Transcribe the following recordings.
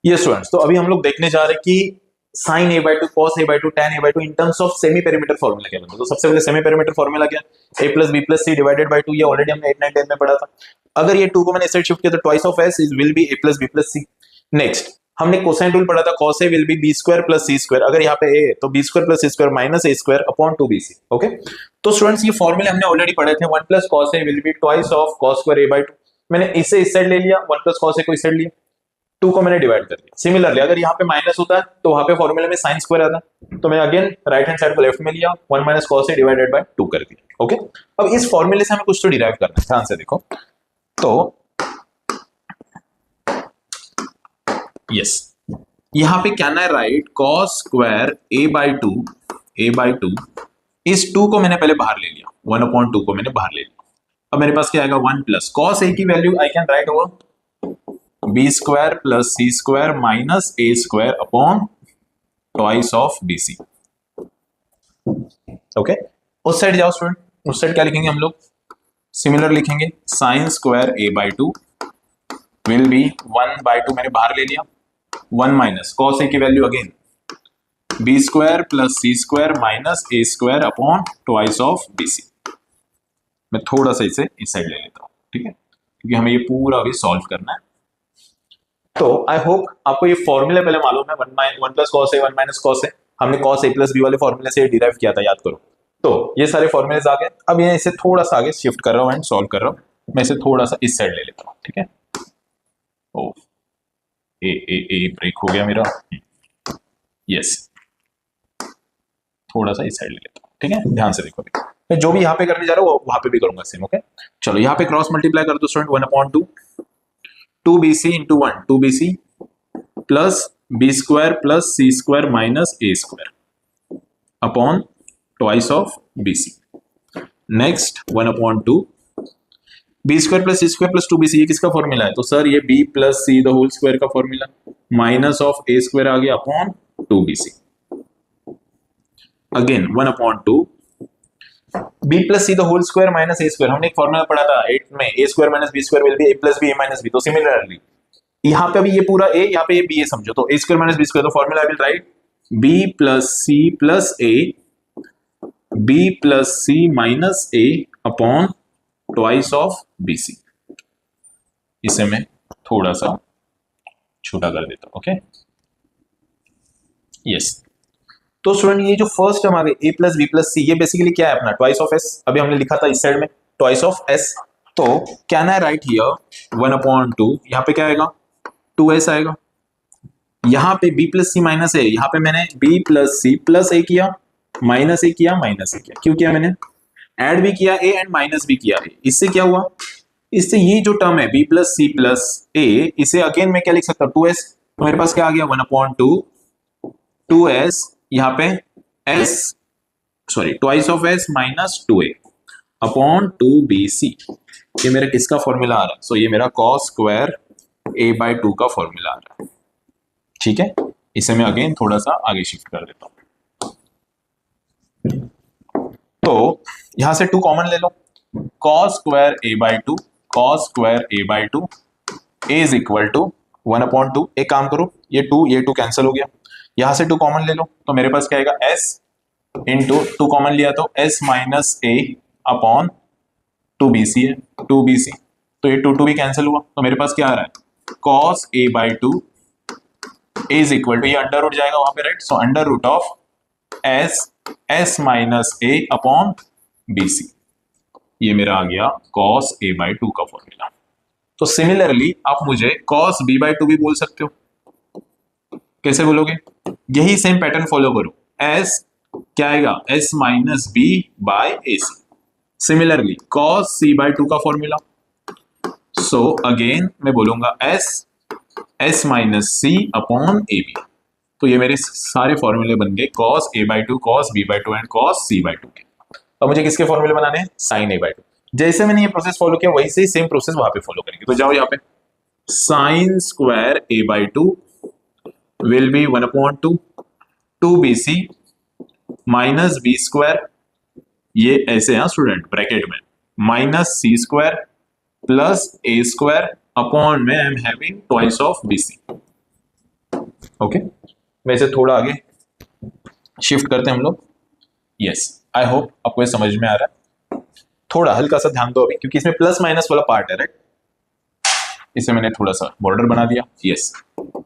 ये स्टूडेंट्स, तो अभी हम लोग देखने जा रहे हैं कि sine A by two, cos A by two, tan A by two in terms of semi perimeter formula क्या बनता है। तो सबसे पहले सेमी पेरीमीटर फॉर्मूला क्या, A plus B plus C divided by two. ये ऑलरेडी हमने 8 9 10 में पढ़ा था। अगर ये 2 को मैंने इस साइड शिफ्ट किया तो twice of S is will be A plus B plus C. Next हमने कोसाइन रूल पढ़ा था, cos A will be B square plus C square. अगर यहाँ पे ए है तो B square plus C square minus A square upon 2bc। Okay, तो students ये फॉर्मूले हमने ऑलरेडी पढ़े थे। 1 plus cos A will be twice of cos square A by two. मैंने इसे इस साइड ले लिया, 1 प्लस कॉस ए को इस साइड लिया, 2 को मैंने डिवाइड कर दिया। सिमिलरली अगर यहाँ पे माइनस होता है तो वहां पे फॉर्मूले में साइन स्क्वायर आता है, तो मैं अगेन राइट हैंड साइड को लेफ्ट में लिया, 1 minus cos A divided by 2 कर दिया। ओके, अब इस फॉर्मूले से हमें कुछ तो डिराइव करना है, ध्यान से देखो। तो यस, यहाँ पे क्या ना right cos square A by to इस 2 को मैंने पहले बाहर ले लिया, 1/2 को मैंने बाहर ले लिया। अब मेरे पास क्या आएगा, 1 प्लस कॉस ए की value I can write over B square plus C square minus A square upon twice of B C. Okay, उस साइड जाओ स्टूडेंट, उस साइड क्या लिखेंगे हम लोग, सिमिलर लिखेंगे। Sine square A by two will be 1/2 मैंने बाहर ले लिया, 1 माइनस कॉस ए की value again B square plus C square minus A square upon twice of B C. मैं थोड़ा सा इसे इस साइड ले लेता हूँ, ठीक है, क्योंकि हमें ये पूरा अभी सॉल्व करना है। तो आई होप आपको ये फॉर्मूले पहले मालूम है, 1 प्लस कॉस ए 1 माइनस कॉस ए। हमने कॉस ए प्लस बी वाले फॉर्मूले से डिराइव किया था, याद करो। तो ये सारे फॉर्मूलेज आ गए। अब ये इसे थोड़ा सा आगे शिफ्ट कर रहा हूँ एंड सॉल्व कर रहा हूँ। मैं इसे थोड़ा सा इस साइड ले लेता हूँ, ठीक है। ओ ए ब्रेक हो गया मेरा, यस, थोड़ा सा इस साइड ले लेता हूँ, ठीक है। ध्यान से देखो, मैं जो भी यहाँ पे करने जा रहा हूँ वहां पे भी करूंगा सेम। ओके, चलो यहाँ पे क्रॉस मल्टीप्लाई कर दो student, 1/2 2bc into 1 2bc plus B square plus C square minus A square upon twice of B C. Next 1/2 B square plus C square plus 2bc, ये किसका फॉर्मूला है, तो sir ये b plus C the whole square का formula, minus of A square आ गया upon 2bc। Again 1/2 B plus C the whole square minus A square. हमने एक फॉर्मूला पढ़ा था 8 में, A square minus B square will be A plus B A minus B. तो similarly यहाँ पे अभी ये पूरा ए, यहाँ पे ये बी ए समझो, तो A square minus B square, तो formula will write B plus C plus A B plus C minus A upon twice of B C. इसे मैं थोड़ा सा छोटा कर देता हूं, ओके, यस। तो स्टूडेंट ये जो फर्स्ट टर्म आ गई ए प्लस बी प्लस सी, ये बेसिकली क्या है अपना ट्वाइस ऑफ एस। अभी हमने लिखा था इस साइड में ट्वाइस ऑफ एस, तो कैन आई राइट हियर 1/2, यहाँ पे क्या आएगा 2s आएगा। यहाँ पे b plus C minus A, यहाँ पे मैंने b प्लस सी प्लस ए किया, माइनस ए किया, माइनस ए किया। क्यों किया मैंने, ऐड भी किया ए एंड माइनस भी किया ए। इससे क्या हुआ, इससे ये जो टर्म है b प्लस सी प्लस ए, इसे अगेन मैं क्या लिख सकता हूँ 2s। तो मेरे पास क्या आ गया 1/2 2s, यहाँ पे s sorry twice of s minus 2a upon 2bc। ये मेरा किसका फॉर्मूला आ रहा है, सो ये मेरा cos स्क्वायर a बाई 2 का फॉर्मूला आ रहा है, ठीक है। इसे मैं अगेन थोड़ा सा आगे शिफ्ट कर देता हूं। तो यहां से 2 कॉमन ले लो, cos square a by 2 cos square a by 2 is equal to 1/2। एक काम करो, ये 2 कैंसिल हो गया, यहां से 2 कॉमन ले लो, तो मेरे पास क्या आएगा s इंटू 2 कॉमन लिया तो s minus a upon 2bc है, 2bc। तो ये 2 भी कैंसिल हुआ, तो मेरे पास क्या आ रहा है cos a by 2 is equal to, ये अंडर रूट जाएगा वहां पे right, so under root of s minus a upon bc। ये मेरा आ गया cos a बाई 2 का फॉर्मूला। तो सिमिलरली आप मुझे cos b बाई 2 भी बोल सकते हो। कैसे बोलोगे, यही सेम पैटर्न फॉलो करो, s क्या आएगा s minus b by A C. Similarly cos c by 2 का फॉर्मूला, सो अगेन मैं बोलूंगा s minus c upon A B. तो ये मेरे सारे फॉर्मूले बन गए cos a by 2 cos b by 2 and cos c by 2 के। अब मुझे किसके फॉर्मूले बनाने हैं, sin a बाई 2। जैसे मैंने ये प्रोसेस फॉलो किया वही से सेम प्रोसेस वहां पे फॉलो करेंगे। तो जाओ यहाँ पे sin square a by 2 will be 1/2 2bc minus B square, ये ऐसे है स्टूडेंट ब्रैकेट में, minus C square plus A square upon में I am having twice of bc। Okay, वैसे थोड़ा आगे शिफ्ट करते हैं हम लोग। यस, आई होप आपको ये समझ में आ रहा है। थोड़ा हल्का सा ध्यान दो अभी, क्योंकि इसमें प्लस माइनस वाला पार्ट है, राइट। इसे मैंने थोड़ा सा बॉर्डर बना दिया। Yes,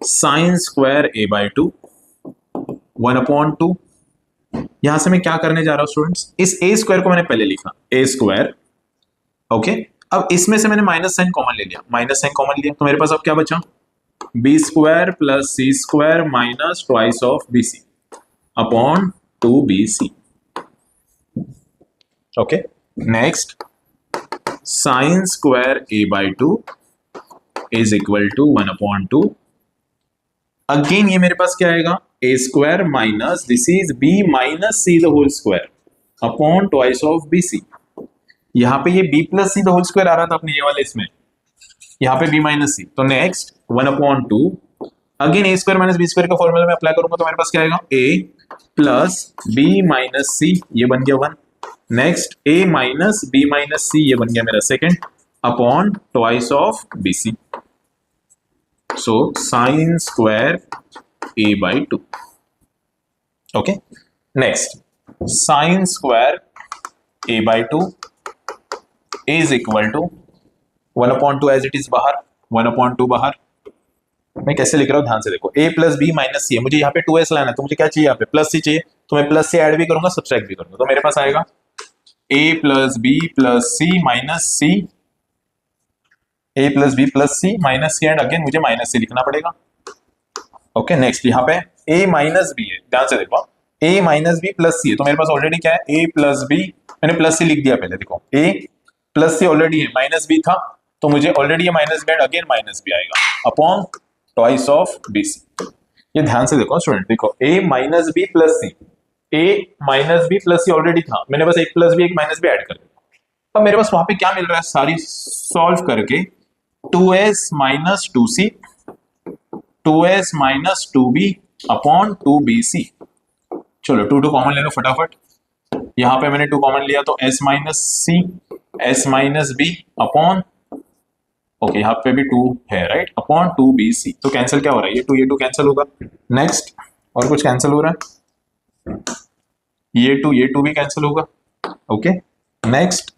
sign square A by to 1/2। यहां से मैं क्या करने जा रहा हूं स्टूडेंट्स, इस ए स्क्वायर को मैंने पहले लिखा ए स्क्वायर, ओके। अब इसमें से मैंने माइनस साइन कॉमन ले लिया, माइनस साइन कॉमन लिया तो मेरे पास अब क्या बचा, B square plus C square minus twice of B C upon 2bc। Okay, next sine square A by two is equal to 1/2। Again ये मेरे पास क्या आएगा, A square minus this is B minus C the whole square upon twice of B C. यहाँ पे ये B plus C the whole square आ रहा था अपने ये वाले इसमें, यहाँ पे बी माइनस सी, तो next 1/2 again A square minus B square का फॉर्मूला मैं अप्लाई करूंगा तो मेरे पास क्या आएगा, A plus B minus C, ये बन गया 1। Next A minus B minus C, ये बन गया मेरा second, upon twice of B C. So sine square A by two. Okay, next sine square A by two is equal to 1/2 as it is बाहर, 1/2 बाहर। मैं कैसे लिख रहा हूं ध्यान से देखो, a plus B minus C है, मुझे यहाँ पे 2s लाना है, तो मुझे क्या चाहिए यहाँ पे प्लस सी चाहिए, तो मैं प्लस से ऐड भी करूंगा सब्ट्रैक्ट भी करूंगा, तो मेरे पास आएगा a plus B plus C minus C, a plus B plus C minus C, and again मुझे माइनस सी लिखना पड़ेगा। ओके, नेक्स्ट यहाँ पे a माइनस बी है, ध्यान से देखो a minus B plus C है, तो मेरे पास ऑलरेडी क्या है a प्लस बी, मैंने प्लस सी लिख दिया पहले, देखो a प्लस सी ऑलरेडी है, माइनस बी था तो मुझे ऑलरेडी ये minus B and again minus B आएगा upon twice of B C. ये ध्यान से देखो स्टूडेंट, देखो a minus B plus C, a minus B plus C already था, मैंने बस एक प्लस बी एक माइनस बी ऐड कर दिया। अब मेरे पास वहां पे क्या मिल रहा है, सारी सॉल्व करके 2s minus 2c 2s minus 2b upon 2bc। चलो 2 कॉमन ले लो फटाफट, यहां पे मैंने 2 कॉमन लिया तो s minus C s minus B upon, okay यहाँ पे भी 2 है राइट, अपॉन 2bc। तो कैंसिल क्या हो रहा है, ये 2 कैंसिल होगा। नेक्स्ट और कुछ कैंसिल हो रहा है, ये 2 भी कैंसिल होगा। ओके, नेक्स्ट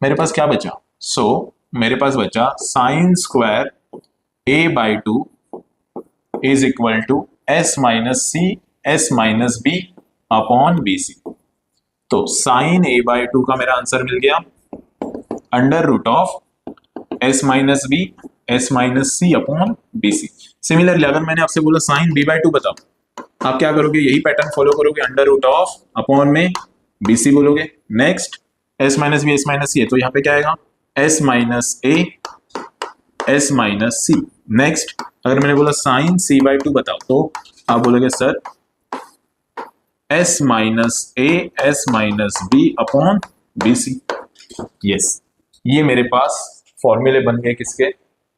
मेरे पास क्या बचा, मेरे पास बचा sine square A by two is equal to S minus C S minus B upon B C. तो साइन ए बाई टू का मेरा आंसर मिल गया under root of S minus B S minus C upon B C. Similarly अगर मैंने आपसे बोला sign B by to बताओ, आप क्या करोगे, यही पैटर्न फॉलो करोगे, अंडर रूट ऑफ अपॉन में बी सी बोलोगे। Next S minus B S minus C है, तो यहाँ पे क्या आएगा S minus A S minus C. Next अगर मैंने बोला साइन सी बाई टू बताओ, तो आप बोलोगे sir S minus A S minus B upon B C. Yes, ये मेरे पास फॉर्मूले बन गए किसके,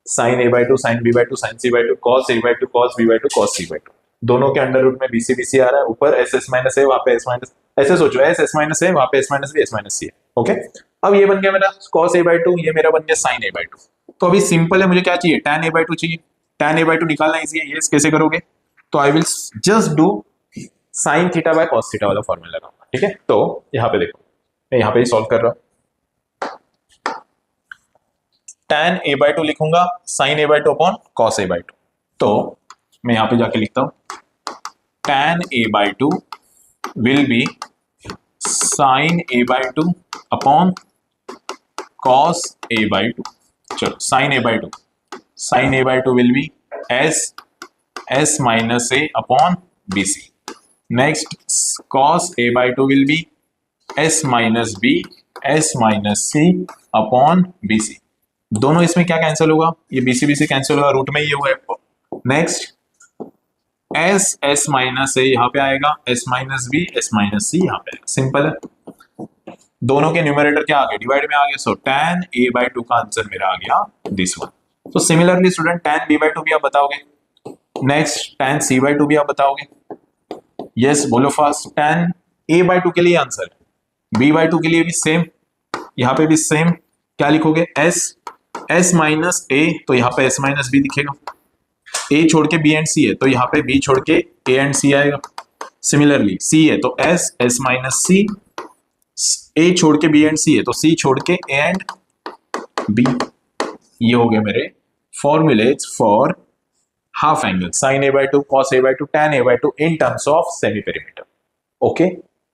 sine A by two sine B by two sine C by two cos A by two cos B by two cos C by two. दोनों के under root में बी सी आ रहा है, ऊपर एस एस माइनस है, वहां पे एस माइनस, ऐसे सोचो एस एस माइनस है, वहां पे S minus B S minus C है। ओके, अब ये बन गया मेरा कॉस ए बाई टू, ये मेरा बन गया साइन ए बाई टू। तो अभी सिंपल है, मुझे क्या चाहिए, टैन ए बाई टू चाहिए। टैन ए बाई टू निकालना इजी है, ये कैसे करोगे, तो I will just do sine theta by cos theta वाला फॉर्मूला लगाऊंगा। ठीक है, तो यहाँ पे देखो मैं यहाँ पे ही सॉल्व कर रहा हूँ, tan a बाई टू लिखूंगा sin a by two upon cos a by two. तो मैं यहां पे जाके लिखता हूं tan a by two will B sin a by two upon cos a by two. चलो sin a by two will B s minus a upon bc। Next cos a by two will B s minus b s minus c upon bc। दोनों इसमें क्या cancel होगा, ये BC cancel होगा, root में ये हुआ है। Next S S minus A यहाँ पे आएगा, S minus B S minus C यहाँ पे, सिंपल है। दोनों के न्यूमरेटर क्या आ गए, डिवाइड में आ गया, सो tan a बाई टू का आंसर मेरा आ गया दिस वन। तो similarly student tan b by two भी आप बताओगे, next tan c by two भी आप बताओगे। यस बोलो fast, tan a by two के लिए आंसर, b बाई टू के लिए भी सेम, यहाँ पे भी सेम, क्या लिखोगे s माइनस ए, तो यहाँ पे s माइनस बी दिखेगा। ए छोड़ के बी एंड सी है तो यहाँ पे बी छोड़ के ए एंड सी आएगा। सिमिलरली सी है तो एस, एस माइनस सी, ए छोड़ के बी एंड सी है तो सी छोड़ के ए एंड बी। ये हो गए मेरे formulas for half angle sine A by two, cos A by to, tan A by two in terms of semi perimeter. Okay,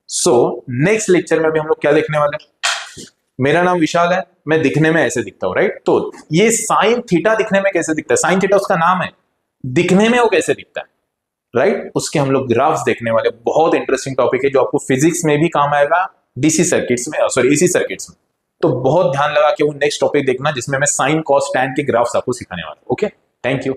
so next lecture में भी हम लोग क्या देखने वाले हैं। मेरा नाम विशाल है, मैं दिखने में ऐसे दिखता हूं, राइट। तो ये साइन थीटा दिखने में कैसे दिखता है, साइन थीटा उसका नाम है, दिखने में वो कैसे दिखता है, राइट। उसके हम लोग ग्राफ्स देखने वाले। बहुत इंटरेस्टिंग टॉपिक है जो आपको फिजिक्स में भी काम आएगा, डीसी सर्किट्स में, सॉरी एसी सर्किट्स में। तो बहुत ध्यान लगा के वो नेक्स्ट टॉपिक देखना जिसमें मैं साइन कॉस टैन के ग्राफ्स आपको सिखाने वाला हूं। Okay, thank you.